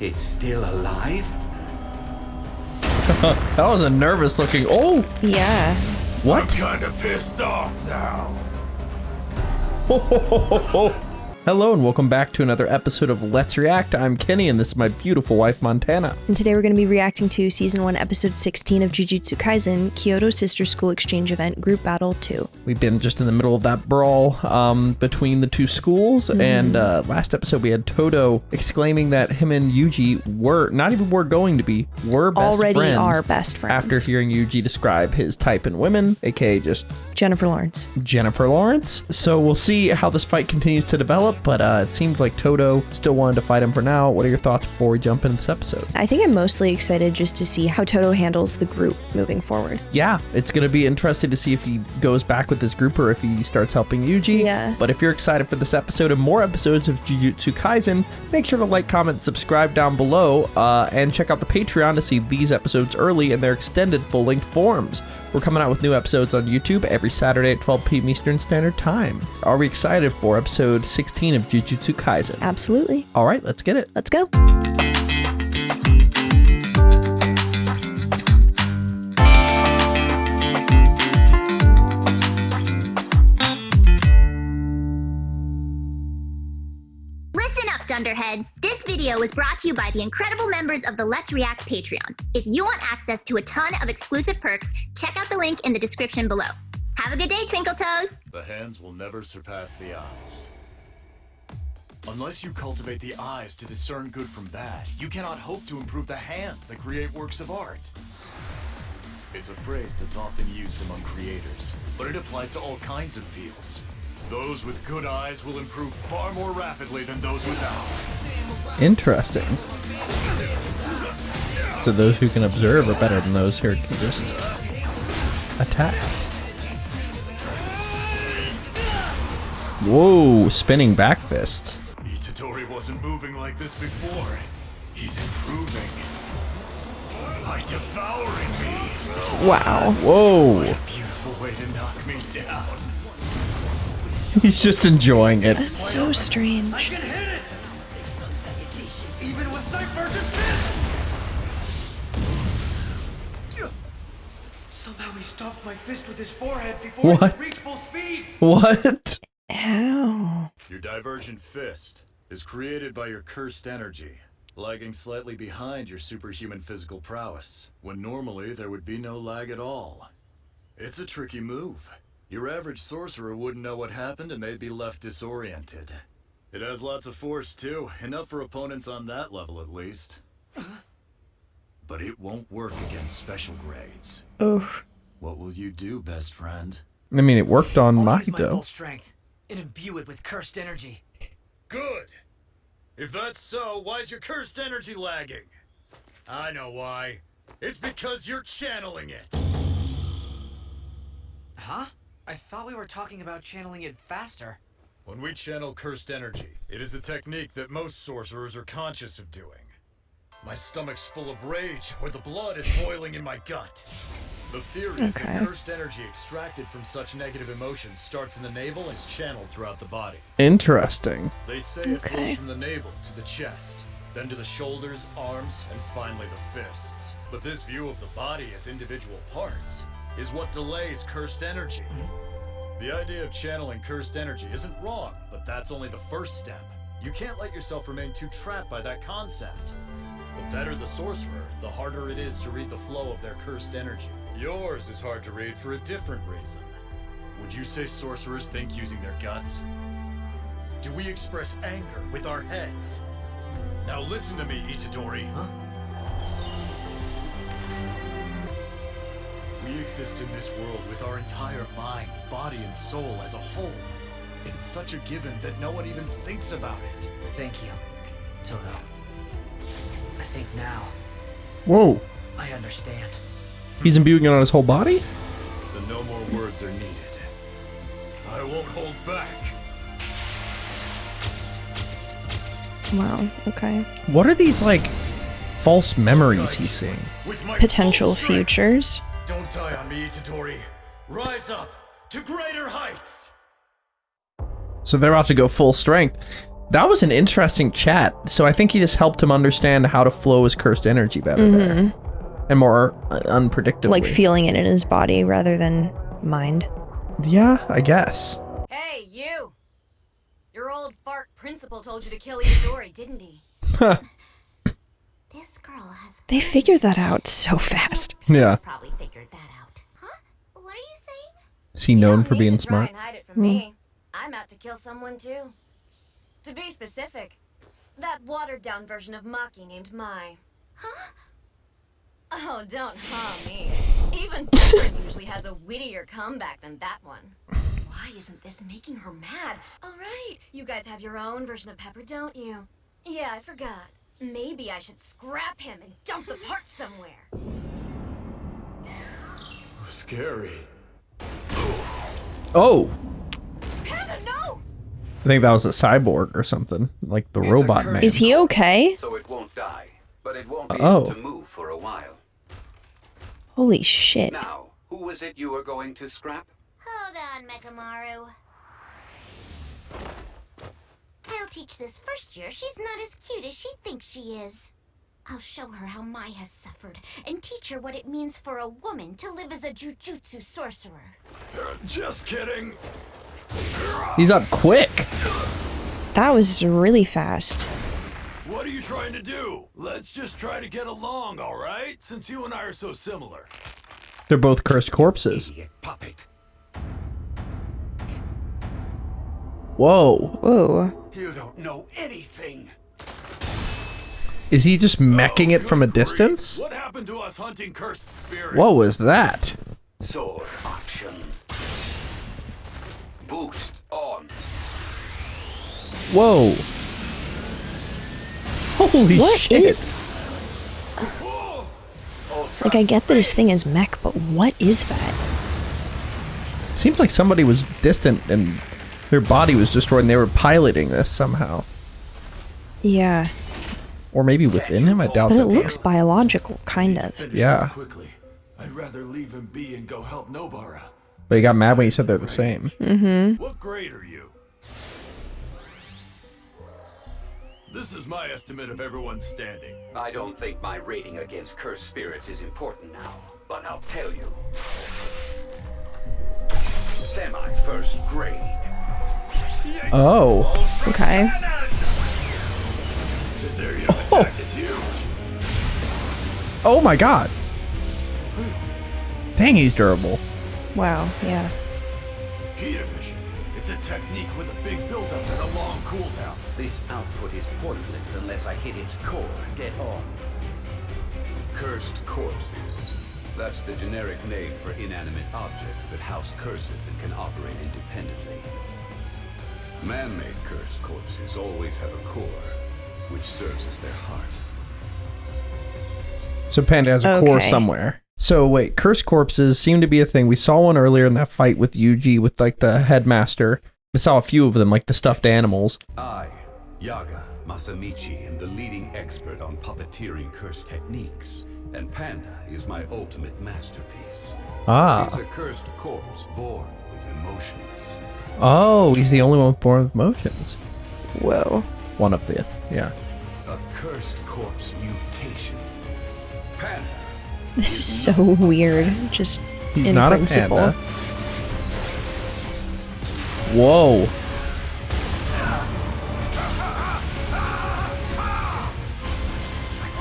It's still alive? That was a nervous looking. Oh! Yeah. What? I'm kinda pissed off now. Hello and welcome back to another episode of Let's React. I'm Kenny and this is my beautiful wife, Montana. And today we're going to be reacting to Season 1, Episode 16 of Jujutsu Kaisen, Kyoto Sister School Exchange Event Group Battle 2. We've been just in the middle of that brawl between the two schools, and last episode we had Toto exclaiming that him and Yuji were best Already friends. are best friends. After hearing Yuji describe his type in women, aka just Jennifer Lawrence. Jennifer Lawrence. So we'll see how this fight continues to develop, but it seems like Toto still wanted to fight him for now. What are your thoughts before we jump into this episode? I think I'm mostly excited just to see how Toto handles the group moving forward. Yeah, it's going to be interesting to see if he goes back with his group or if he starts helping Yuji. Yeah. But if you're excited for this episode and more episodes of Jujutsu Kaisen, make sure to like, comment, subscribe down below, and check out the Patreon to see these episodes early in their extended full-length forms. We're coming out with new episodes on YouTube every Saturday at 12 p.m. Eastern Standard Time. Are we excited for episode 16 of Jujutsu Kaisen? Absolutely. All right, let's get it. Let's go. Listen up, Dunderheads! This video was brought to you by the incredible members of the Let's React Patreon. If you want access to a ton of exclusive perks, check out the link in the description below. Have a good day, Twinkle Toes! The hands will never surpass the eyes. Unless you cultivate the eyes to discern good from bad, you cannot hope to improve the hands that create works of art. It's a phrase that's often used among creators, but it applies to all kinds of fields. Those with good eyes will improve far more rapidly than those without. Interesting. So those who can observe are better than those who can just attack. Whoa, spinning back fist. Itadori wasn't moving like this before. He's improving. By devouring me. Wow. Whoa. A beautiful way to knock me down. He's just enjoying it. That's so strange. I can hit it! Even with divergent fist! Somehow he stopped my fist with his forehead before it What? could reach full speed! What? Ow. Your divergent fist is created by your cursed energy, lagging slightly behind your superhuman physical prowess, when normally there would be no lag at all. It's a tricky move. Your average sorcerer wouldn't know what happened and they'd be left disoriented. It has lots of force too, enough for opponents on that level at least. But it won't work against special grades. Oh. What will you do, best friend? I mean, it worked on I'll use my full Mahito. strength and imbue it with cursed energy. Good! If that's so, why's your cursed energy lagging? I know why. It's because you're channeling it! Huh? I thought we were talking about channeling it faster. When we channel cursed energy, it is a technique that most sorcerers are conscious of doing. My stomach's full of rage, or the blood is boiling in my gut. The theory is that Okay. cursed energy extracted from such negative emotions starts in the navel and is channeled throughout the body. Interesting. They say it Okay. flows from the navel to the chest, then to the shoulders, arms, and finally the fists. But this view of the body as individual parts is what delays cursed energy. The idea of channeling cursed energy isn't wrong, but that's only the first step. You can't let yourself remain too trapped by that concept. The better the sorcerer, the harder it is to read the flow of their cursed energy. Yours is hard to read for a different reason. Would you say sorcerers think using their guts? Do we express anger with our heads? Now listen to me, Itadori. Huh? We exist in this world with our entire mind, body, and soul as a whole. It's such a given that no one even thinks about it. Thank you, Toto. I think now Whoa. I understand. He's imbuing it on his whole body? Then no more words are needed. I won't hold back. Wow. Okay. What are these, like, false memories he's seeing? With my Potential full strength. futures. Don't die on me, Itadori. Rise up to greater heights. So they're about to go full strength. That was an interesting chat. So I think he just helped him understand how to flow his cursed energy better there. And more unpredictably. Like feeling it in his body rather than mind. Yeah, I guess. Hey, you! Your old fart principal told you to kill Itadori, didn't he? This girl has. They figured that out so fast. Yeah. Probably figured that out. Huh? What are you saying? Is he known for Need being to try smart? and hide it from me. I'm out to kill someone too. To be specific, that watered-down version of Maki named Mai. Huh? Oh, don't me. Even Pepper usually has a wittier comeback than that one. Why isn't this making her mad? Oh, right. You guys have your own version of Pepper, don't you? Yeah, I forgot. Maybe I should scrap him and dump the parts somewhere. Scary. Oh, Panda, no! I think that was a cyborg or something. Like the robot man. Is he okay? So it won't die, but it won't be Oh. able to move for a while. Holy shit. Now, who was it you were going to scrap? Hold on, Mechamaru. I'll teach this first year she's not as cute as she thinks she is. I'll show her how Mai has suffered and teach her what it means for a woman to live as a jujutsu sorcerer. Just kidding. He's up quick. That was really fast. What are you trying to do? Let's just try to get along, all right? Since you and I are so similar. They're both cursed corpses. Idiot puppet. Whoa. Whoa. You don't know anything. Is he just meching it from a Good grief. distance? What happened to us hunting cursed spirits? What was that? Sword option. Boost on. Whoa. Holy What shit. is- Like, I get that his thing is mech, but what is that? Seems like somebody was distant and their body was destroyed and they were piloting this somehow. Yeah. Or maybe within him? I doubt But it that. looks biological, kind of. Finish Yeah. this quickly. I'd rather leave him be and go help Nobara. But he got mad when he said they're the same. What grade are you? This is my estimate of everyone's standing. I don't think my rating against cursed spirits is important now, but I'll tell you. Semi-first grade. Oh. Okay. This area of attack is huge. Oh my god. Dang, he's durable. Wow, yeah. Heat emission. It's a technique with a big buildup and a long cooldown. This output is pointless unless I hit its core dead on. Cursed corpses. That's the generic name for inanimate objects that house curses and can operate independently. Man-made cursed corpses always have a core, which serves as their heart. So Panda has a core Okay. somewhere. So wait, cursed corpses seem to be a thing. We saw one earlier in that fight with Yuji with like the headmaster. We saw a few of them, like the stuffed animals. I, Yaga Masamichi, am the leading expert on puppeteering cursed techniques, and Panda is my ultimate masterpiece. Ah. He's a cursed corpse born with emotions. Oh, he's the only one born with motions. Whoa. One of the, yeah. A cursed corpse mutation. Panda. This is so weird. Just He's in not principle. a panda. Whoa.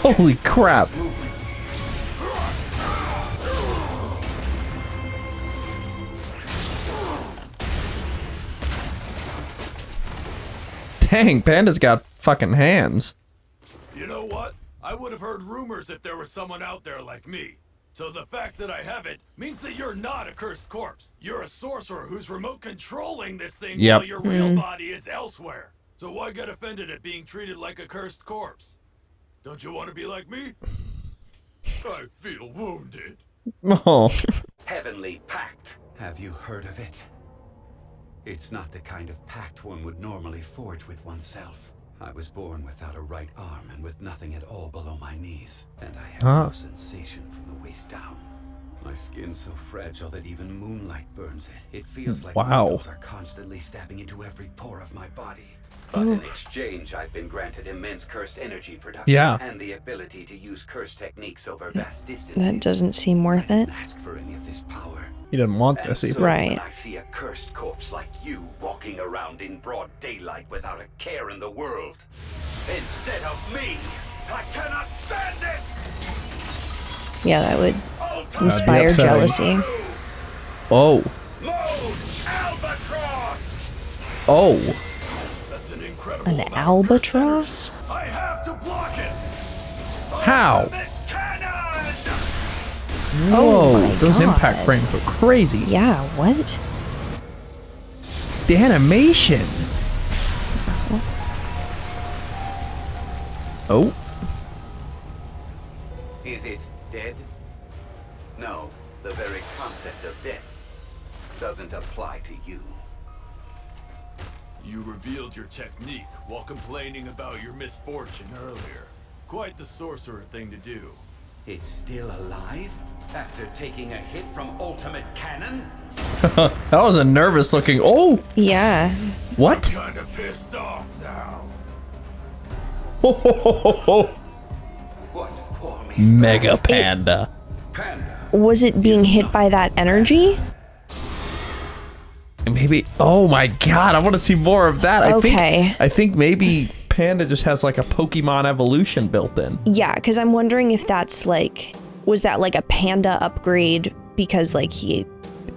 Holy crap. Movements. Dang, Panda's got fucking hands. You know what? I would have heard rumors if there was someone out there like me. So the fact that I have it means that you're not a cursed corpse. You're a sorcerer who's remote controlling this thing Yep. while your real body is elsewhere. So why get offended at being treated like a cursed corpse? Don't you want to be like me? I feel wounded. Oh. Heavenly Pact. Have you heard of it? It's not the kind of pact one would normally forge with oneself. I was born without a right arm and with nothing at all below my knees, and I have no sensation from the waist down. My skin's so fragile that even moonlight burns it. It feels like Wow. needles are constantly stabbing into every pore of my body. But in exchange, I've been granted immense cursed energy production Yeah. and the ability to use cursed techniques over vast distances. That doesn't seem worth it. Ask for any of this power. He didn't want And this so either. Right. when I see a cursed corpse like you walking around in broad daylight without a care in the world, instead of me, I cannot stand it! Yeah, that would Ultimate inspire upsetting. jealousy. Oh. Mode Albatross! Oh. That's an incredible An amount of albatross? cursed energy. I have to block it. How? Ultimate Cannon! Whoa. my Those impact God. frames were crazy. Yeah, what? The animation. Oh. Is it dead? No, the very concept of death doesn't apply to you. You revealed your technique while complaining about your misfortune earlier. Quite the sorcerer thing to do. It's still alive? After taking a hit from Ultimate Cannon? That was a nervous looking. Oh. Yeah. What? Kinda pissed off now. What form is Mega Panda. Panda? Was it being hit by that energy? Maybe. Oh my God! I want to see more of that. Okay. I think maybe Panda just has like a Pokemon evolution built in. Yeah, because I'm wondering if that's like, was that like a panda upgrade because like he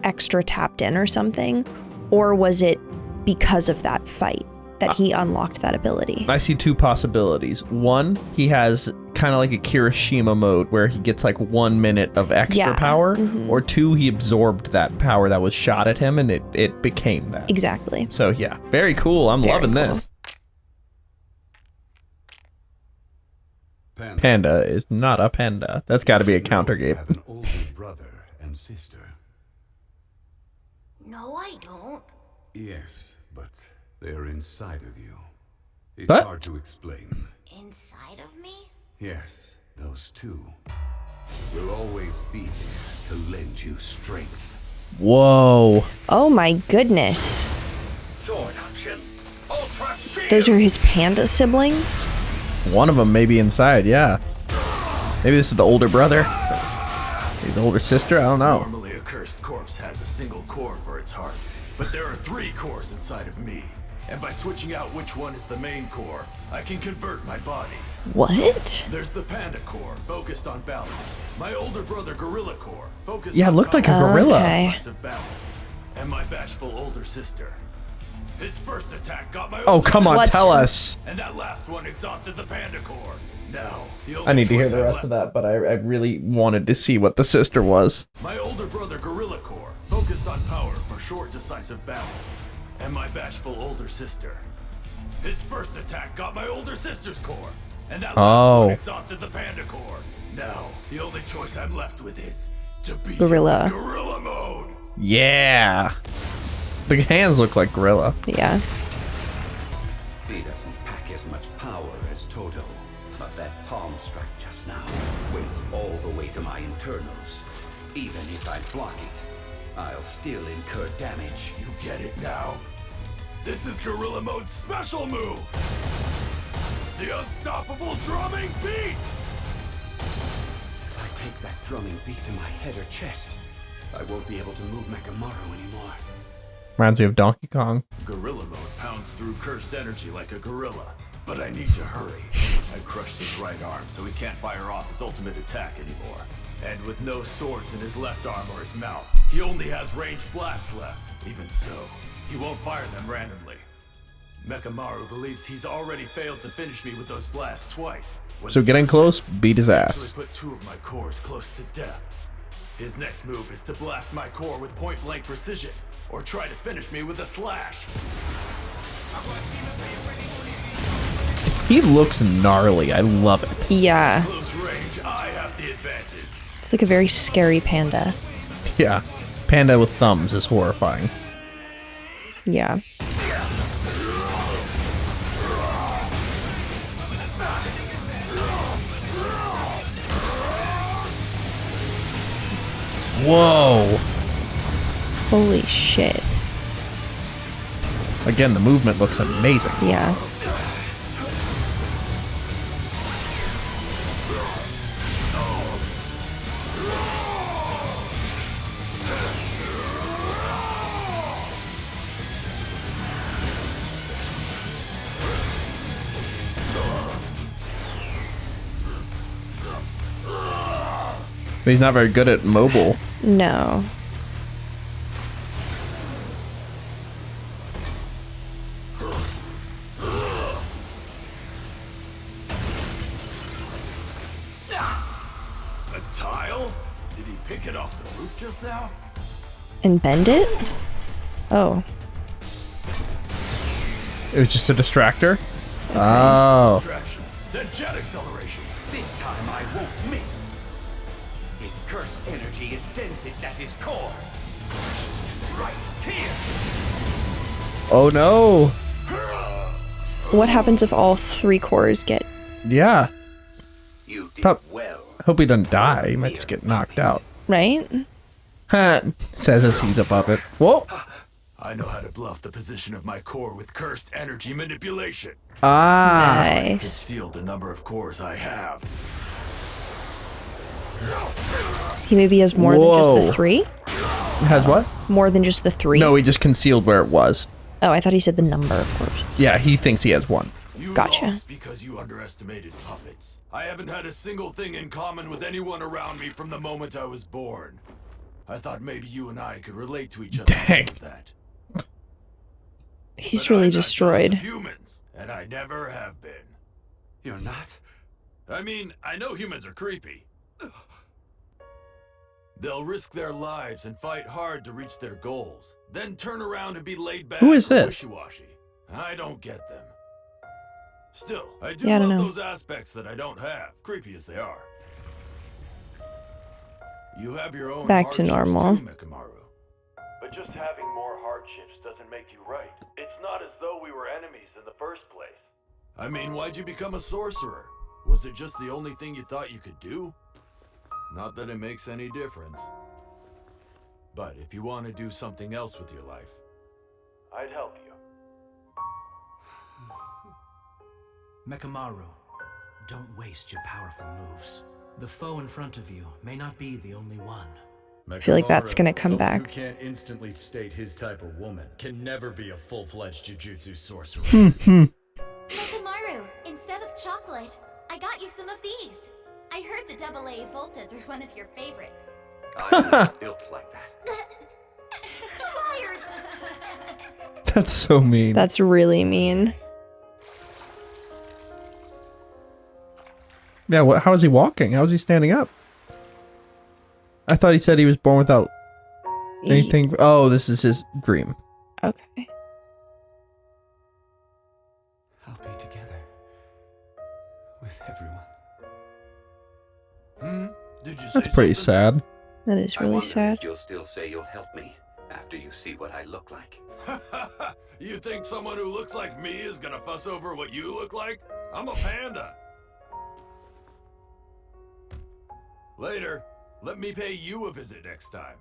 extra tapped in or something? Or was it because of that fight that he unlocked that ability? I see two possibilities. One, he has kind of like a Kirishima mode where he gets like 1 minute of extra Yeah. power. Or two, he absorbed that power that was shot at him and it became that. Exactly. So yeah, very cool. I'm Very loving cool. this. Panda is not a panda. That's got to be a counter, Gabe. have an older brother and sister. No, I don't. Yes, but they're inside of you. It's What? hard to explain. Inside of me? Yes, those two will always be there to lend you strength. Whoa. Oh my goodness. Sword option. Ultra Shield! Those are his panda siblings? One of them may be inside, yeah. Maybe this is the older brother. Maybe the older sister, I don't know. Normally a cursed corpse has a single core for its heart, but there are 3 cores inside of me. And by switching out which one is the main core, I can convert my body. What? There's the Panda core, focused on balance. My older brother Gorilla core, focused Yeah, it on looked like a power, gorilla. Okay. decisive battle. And my bashful older sister. His first attack got my Oh, older come on, What? tell us. and that last one exhausted the Panda core. Now, the only I need to hear choice the I'm rest left of that, but I really wanted to see what the sister was. My older brother Gorilla Core, focused on power for short decisive battle. And my bashful older sister. His first attack got my older sister's core. And that last one exhausted the Panda core. Now, the only choice I'm left with is to be Gorilla. Gorilla mode. Yeah. The hands look like gorilla. Yeah. He doesn't pack as much power as Toto, but that palm strike just now went all the way to my internals. Even if I block it, I'll still incur damage. You get it now? This is Gorilla Mode's special move! The unstoppable drumming beat! If I take that drumming beat to my head or chest, I won't be able to move Mechamaru anymore. Reminds me of Donkey Kong. Gorilla Mode pounds through cursed energy like a gorilla. But I need to hurry. I crushed his right arm so he can't fire off his ultimate attack anymore. And with no swords in his left arm or his mouth, he only has ranged blasts left. Even so, he won't fire them randomly. Mechamaru believes he's already failed to finish me with those blasts twice. When So the getting truth close, is, beat his he ass. actually put 2 of my cores close to death. His next move is to blast my core with point-blank precision, or try to finish me with a slash. He looks gnarly. I love it. Yeah. Close range, I have the advantage. It's like a very scary panda. Yeah. Panda with thumbs is horrifying. Yeah. Whoa. Holy shit. Again, the movement looks amazing. Yeah. But he's not very good at mobile. No. A tile? Did he pick it off the roof just now? And bend it? Oh. It was just a distractor? Oh. Distraction. Then jet acceleration. This time I won't miss. His cursed energy is densest at his core. Right here. Oh no. What happens if all 3 cores get... Yeah. You did well. I hope he doesn't die. He might just get knocked out. Right? Says as he's above it. Whoa. I know how to bluff the position of my core with cursed energy manipulation. Ah. I Nice. concealed the number of cores I have. He maybe has more than just Whoa. the 3? Has what? More than just the 3? No, he just concealed where it was. Oh, I thought he said the number of cores. Yeah, he thinks he has 1. You Gotcha. lost because you underestimated puppets. I haven't had a single thing in common with anyone around me from the moment I was born. I thought maybe you and I could relate to each other Dang. because of that. He's But really I'm not jealous destroyed. of humans, and I never have been. You're not? I mean, I know humans are creepy. They'll risk their lives and fight hard to reach their goals, then turn around and be laid back. Who is or this? Wishy-washy. I don't get them. Still, I do Yeah, I don't love know. those aspects that I don't have, creepy as they are. You have your own Back to hardships normal. too, Mechamaru. But just having more hardships doesn't make you right. It's not as though we were enemies in the first place. I mean, why'd you become a sorcerer? Was it just the only thing you thought you could do? Not that it makes any difference. But if you want to do something else with your life, I'd help you. Mechamaru, don't waste your powerful moves. The foe in front of you may not be the only one. I feel like that's gonna come Someone back. Who can't instantly state his type of woman can never be a full-fledged jujutsu sorcerer. Mechamaru, instead of chocolate, I got you some of these. I heard the AA Voltas are one of your favorites. I'm not built like that. Liars! That's so mean. That's really mean. Yeah, what, how is he walking? How is he standing up? I thought he said he was born without anything. Oh, this is his dream. Okay. I'll be together with everyone. Did you say That's pretty something? sad. That is I really wonder sad. if you'll still say you'll help me after you see what I look like. You think someone who looks like me is gonna fuss over what you look like? I'm a panda. Later, let me pay you a visit next time.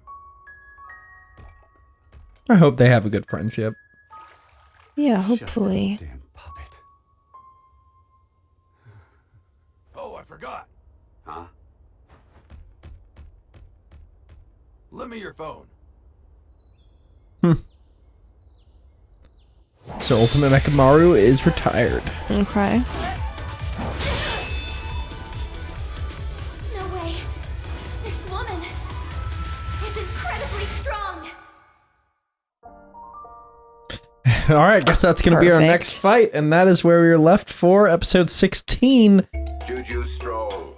I hope they have a good friendship. Yeah, Shut hopefully. up, damn puppet. Oh, I forgot. Huh? Lend me your phone. So Ultimate Mechamaru is retired. Okay. No way. This woman is incredibly strong. Alright, guess that's going to be our Perfect. next fight, and that is where we are left for episode 16. Juju Stroll.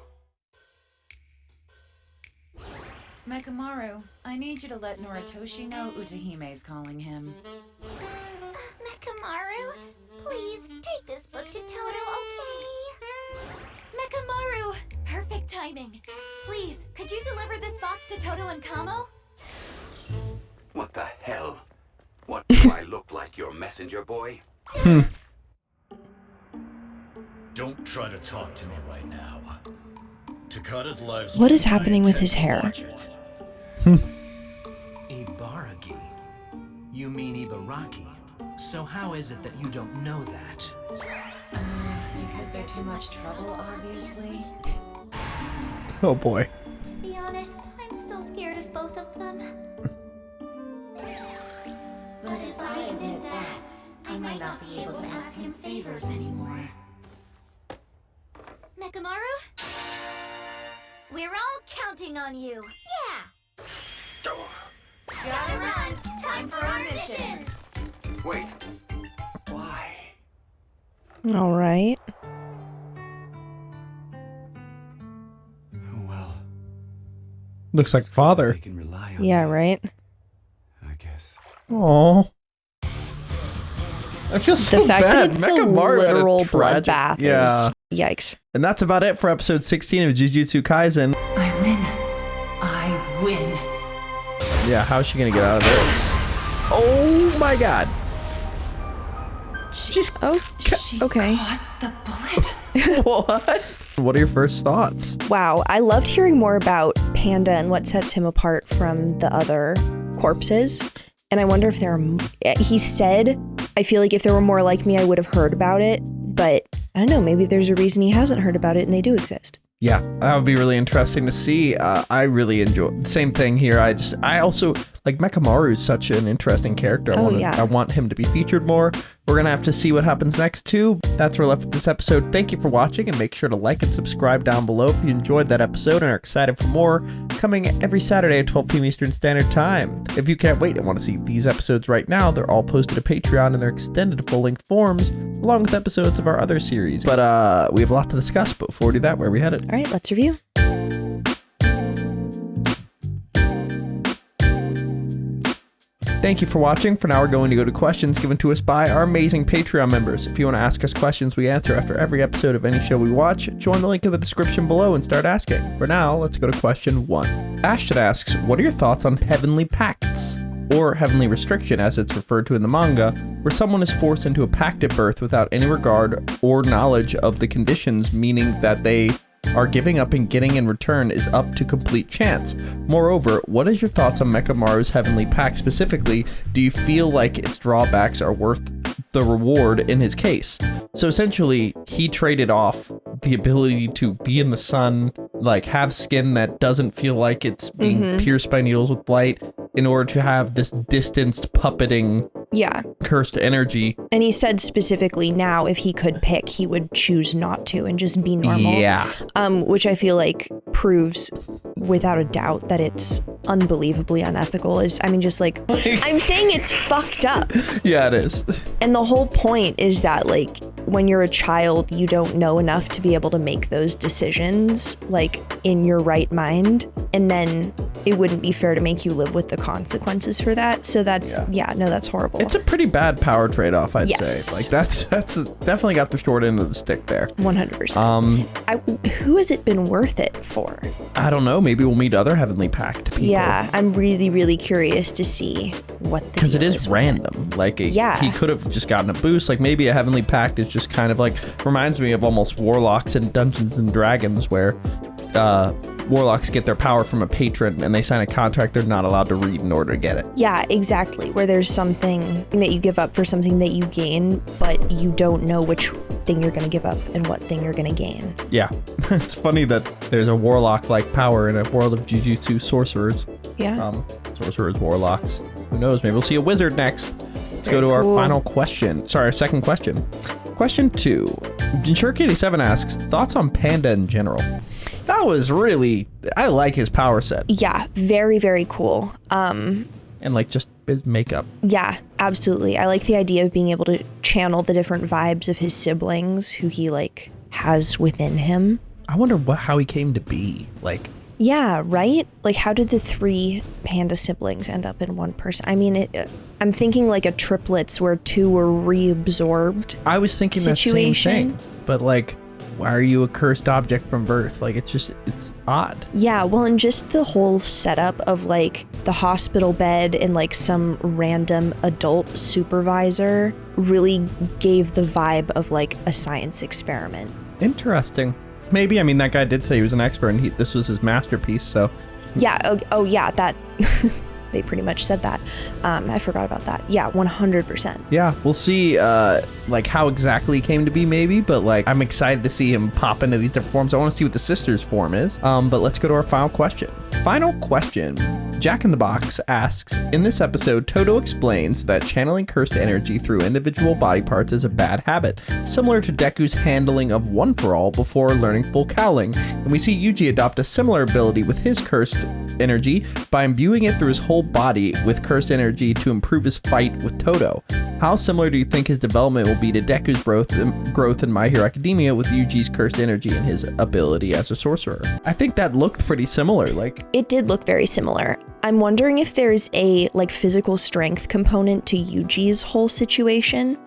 Mechamaru, I need you to let Noritoshi know Utahime's calling him. Mechamaru, please take this book to Toto, okay? Mechamaru, perfect timing. Please, could you deliver this box to Toto and Kamo? What the hell? What do I look like, your messenger boy? Don't try to talk to me right now. Takada's live What is stream, I happening with intend his to hair? watch it. Ibaraki. You mean Ibaraki? So how is it that you don't know that? Because they're too much trouble, obviously. Oh boy. To be honest, I'm still scared of both of them. But if I admit that, I might not be able to ask him favors anymore. Mechamaru? We're all counting on you. Yeah! Gotta run! Time for our missions! Wait. Why? All right. Oh well. Looks like father. They can rely on Yeah, me, right. I guess. Aww. I feel so The fact bad. that it's a Mechamaru had a literal tragic- bloodbath Yeah. is yikes. And that's about it for episode 16 of Jujutsu Kaisen. I win. I win. Yeah, how's she gonna get out of this? Oh my god. She's she okay. caught the bullet. What? What are your first thoughts? Wow, I loved hearing more about Panda and what sets him apart from the other corpses. And I wonder if there are... He said, I feel like if there were more like me, I would have heard about it. But I don't know, maybe there's a reason he hasn't heard about it and they do exist. Yeah, that would be really interesting to see. I really enjoy the same thing here. I also like Mechamaru is such an interesting character. I want him to be featured more. We're gonna have to see what happens next too. That's where we're left with this episode. Thank you for watching, and make sure to like and subscribe down below if you enjoyed that episode and are excited for more, coming every Saturday at 12 p.m. Eastern Standard Time. If you can't wait and want to see these episodes right now, they're all posted to Patreon in their extended full-length forms, along with episodes of our other series. But we have a lot to discuss, but before we do that, where are we headed? All right, let's review. Thank you for watching. For now, we're going to go to questions given to us by our amazing Patreon members. If you want to ask us questions we answer after every episode of any show we watch, join the link in the description below and start asking. For now, let's go to question 1. Ashton asks, what are your thoughts on heavenly pacts? Or heavenly restriction, as it's referred to in the manga, where someone is forced into a pact at birth without any regard or knowledge of the conditions, meaning that they are giving up and getting in return is up to complete chance. Moreover, what is your thoughts on Mechamaru's heavenly pact specifically? Do you feel like its drawbacks are worth the reward in his case? So essentially, he traded off the ability to be in the sun, like have skin that doesn't feel like it's being pierced by needles with light, in order to have this distanced puppeting cursed energy. And he said specifically now if he could pick, he would choose not to and just be normal. Yeah. Which I feel like proves without a doubt that it's unbelievably unethical. I'm saying it's fucked up. Yeah, it is. And the whole point is that like when you're a child, you don't know enough to be able to make those decisions like in your right mind. And then it wouldn't be fair to make you live with the consequences for that. So that's, that's horrible. It's a pretty bad power trade-off, I'd say. Like that's definitely got the short end of the stick there. 100%. Who has it been worth it for? I don't know. Maybe we'll meet other Heavenly Pact people. Yeah, I'm really, really curious to see what the because it is random. Like he could have just gotten a boost. Like maybe a Heavenly Pact is just kind of like reminds me of almost Warlocks in Dungeons and Dragons, where Warlocks get their power from a patron and they sign a contract they're not allowed to read in order to get it. Yeah, exactly. Where there's something that you give up for something that you gain, but you don't know which thing you're going to give up and what thing you're going to gain. Yeah. It's funny that there's a Warlock-like power in a world of Jujutsu sorcerers. Yeah. Sorcerers, Warlocks. Who knows? Maybe we'll see a wizard next. Let's go to our final question. Sorry, our second question. Question 2. Jinshirk87 asks, thoughts on Panda in general? That was really, I like his power set. Yeah, very, very cool. And like just his makeup. Yeah, absolutely. I like the idea of being able to channel the different vibes of his siblings who he like has within him. I wonder how he came to be. Like, yeah, right? Like how did the 3 Panda siblings end up in one person? I mean, I'm thinking like a triplets where 2 were reabsorbed. I was thinking the same thing, but like, why are you a cursed object from birth? Like, it's odd. Yeah, well, and just the whole setup of like the hospital bed and like some random adult supervisor really gave the vibe of like a science experiment. Interesting. Maybe. I mean, that guy did say he was an expert and this was his masterpiece, so. Yeah. Oh, yeah, that. they pretty much said that. I forgot about that. Yeah, 100%. Yeah, we'll see like how exactly he came to be maybe, but like I'm excited to see him pop into these different forms. I want to see what the sister's form is. But let's go to our final question. Final question. Jack in the Box asks, in this episode, Toto explains that channeling cursed energy through individual body parts is a bad habit, similar to Deku's handling of One For All before learning full cowling, and we see Yuji adopt a similar ability with his cursed energy by imbuing it through his whole body with cursed energy to improve his fight with Toto. How similar do you think his development will be to Deku's growth in My Hero Academia with Yuji's cursed energy and his ability as a sorcerer? I think that looked pretty similar. Like, it did look very similar. I'm wondering if there's a like physical strength component to Yuji's whole situation.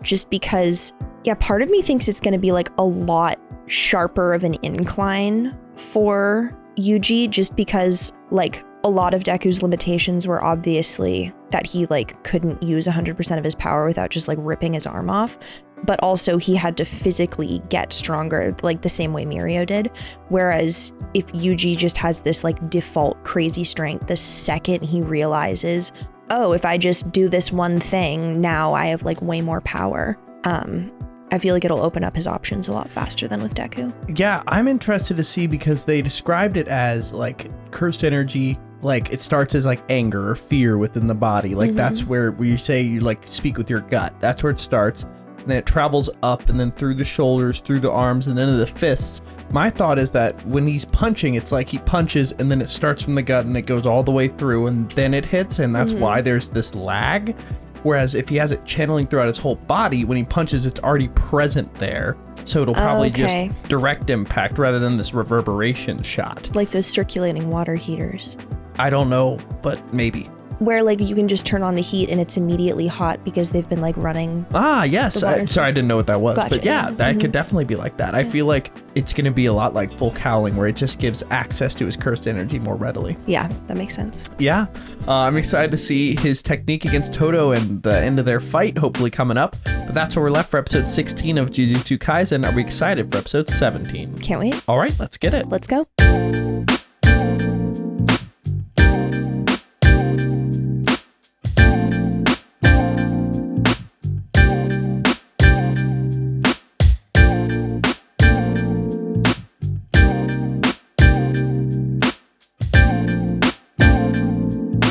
Just because, yeah, part of me thinks it's going to be like a lot sharper of an incline for Yuji, just because like a lot of Deku's limitations were obviously that he like couldn't use 100% of his power without just like ripping his arm off. But also he had to physically get stronger, like the same way Mirio did. Whereas if Yuji just has this like default crazy strength, the second he realizes, oh, if I just do this one thing, now I have like way more power. I feel like it'll open up his options a lot faster than with Deku. Yeah, I'm interested to see because they described it as like cursed energy. Like it starts as like anger or fear within the body. Like that's where you say you like speak with your gut. That's where it starts. And then it travels up and then through the shoulders, through the arms, and then to the fists. My thought is that when he's punching, it's like he punches and then it starts from the gut and it goes all the way through and then it hits. And that's why there's this lag. Whereas if he has it channeling throughout his whole body, when he punches, it's already present there. So it'll probably just direct impact rather than this reverberation shot. Like those circulating water heaters. I don't know, but maybe. Where like you can just turn on the heat and it's immediately hot because they've been like running. Ah, yes. Sorry, I didn't know what that was. Gotcha. But yeah, that could definitely be like that. I feel like it's going to be a lot like full cowling where it just gives access to his cursed energy more readily. Yeah, that makes sense. Yeah. I'm excited to see his technique against Toto and the end of their fight hopefully coming up. But that's where we're left for episode 16 of Jujutsu Kaisen. Are we excited for episode 17? Can't wait. All right, let's get it. Let's go.